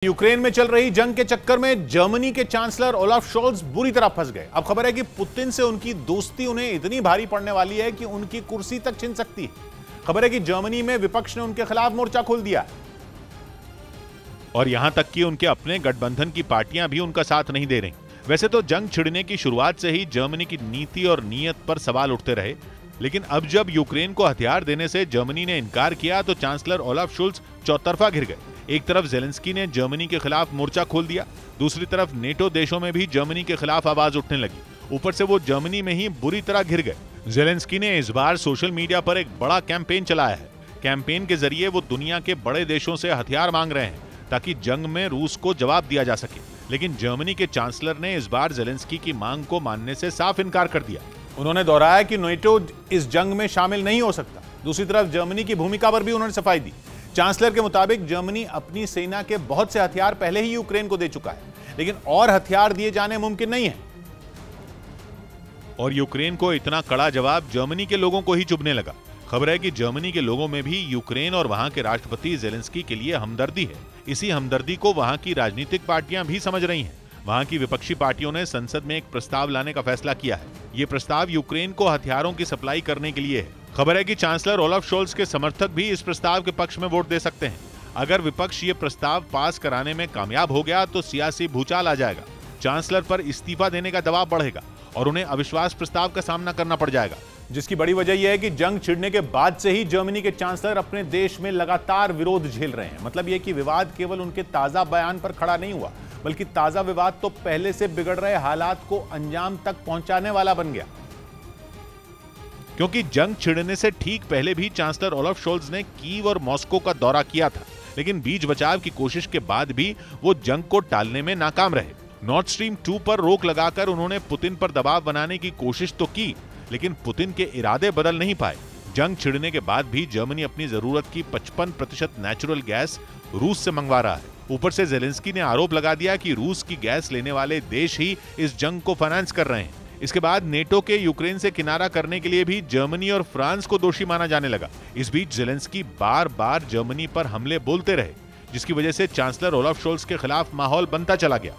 Ukraine में चल रही जंग के चक्कर में जर्मनी के चांसलर ओलाफ शोल्ज बुरी तरह फंस गए। अब खबर है कि पुतिन से उनकी दोस्ती उन्हें इतनी भारी पड़ने वाली है कि उनकी कुर्सी तक छिन सकती है। खबर है कि जर्मनी में विपक्ष ने उनके खिलाफ मोर्चा खोल दिया और यहां तक कि उनके अपने गठबंधन की पार्टियां भी उनका साथ नहीं दे रही। वैसे तो जंग छिड़ने की शुरुआत से ही जर्मनी की नीति और नीयत पर सवाल उठते रहे, लेकिन अब जब यूक्रेन को हथियार देने से जर्मनी ने इनकार किया तो चांसलर ओलाफ शोल्ज चौतरफा घिर गए। एक तरफ जेलेंस्की ने जर्मनी के खिलाफ मोर्चा खोल दिया, दूसरी तरफ नेटो देशों में भी जर्मनी के खिलाफ आवाज उठने लगी। ऊपर से वो जर्मनी में ही बुरी तरह घिर गए। जेलेंस्की ने इस बार सोशल मीडिया पर एक बड़ा कैंपेन चलाया है। कैंपेन के जरिए वो दुनिया के बड़े देशों से हथियार मांग रहे हैं ताकि जंग में रूस को जवाब दिया जा सके, लेकिन जर्मनी के चांसलर ने इस बार जेलेंस्की की मांग को मानने से साफ इनकार कर दिया। उन्होंने दोहराया कि नेटो इस जंग में शामिल नहीं हो सकता। दूसरी तरफ जर्मनी की भूमिका पर भी उन्होंने सफाई दी। चांसलर के मुताबिक जर्मनी अपनी सेना के बहुत से हथियार पहले ही यूक्रेन को दे चुका है, लेकिन और हथियार दिए जाने मुमकिन नहीं है। और यूक्रेन को इतना कड़ा जवाब जर्मनी के लोगों को ही चुभने लगा। खबर है कि जर्मनी के लोगों में भी यूक्रेन और वहां के राष्ट्रपति जेलेंस्की के लिए हमदर्दी है। इसी हमदर्दी को वहां की राजनीतिक पार्टियां भी समझ रही हैं। वहां की विपक्षी पार्टियों ने संसद में एक प्रस्ताव लाने का फैसला किया है। ये प्रस्ताव यूक्रेन को हथियारों की सप्लाई करने के लिए है। खबर है कि चांसलर ओलाफ शोल्ज के समर्थक भी इस प्रस्ताव के पक्ष में वोट दे सकते हैं। अगर विपक्ष ये प्रस्ताव पास कराने में कामयाब हो गया तो सियासी भूचाल आ जाएगा। चांसलर पर इस्तीफा देने का दबाव बढ़ेगा और उन्हें अविश्वास प्रस्ताव का सामना करना पड़ जाएगा, जिसकी बड़ी वजह यह है कि जंग छिड़ने के बाद से ही जर्मनी के चांसलर अपने देश में लगातार विरोध झेल रहे हैं। मतलब यह कि विवाद केवल उनके ताजा बयान पर खड़ा नहीं हुआ, बल्कि ताजा विवाद तो पहले से बिगड़ रहे हालात को अंजाम तक पहुंचाने वाला बन गया। क्योंकि जंग छिड़ने से ठीक पहले भी चांसलर ओलाफ शोल्ज ने कीव और मॉस्को का दौरा किया था, लेकिन बीच बचाव की कोशिश के बाद भी वो जंग को टालने में नाकाम रहे। नॉर्थ स्ट्रीम 2 पर रोक लगाकर उन्होंने पुतिन पर दबाव बनाने की कोशिश तो की, लेकिन पुतिन के इरादे बदल नहीं पाए। जंग छिड़ने के बाद भी जर्मनी अपनी जरूरत की 55% नेचुरल गैस रूस से मंगवा रहा है। ऊपर से जेलेंस्की ने आरोप लगा दिया कि रूस की गैस लेने वाले देश ही इस जंग को फाइनेंस कर रहे हैं। इसके बाद नेटो के यूक्रेन से किनारा करने के लिए भी जर्मनी और फ्रांस को दोषी माना जाने लगा। इस बीच जेलेंस्की बार बार जर्मनी पर हमले बोलते रहे, जिसकी वजह से चांसलर ओलाफ शोल्ज के खिलाफ माहौल बनता चला गया।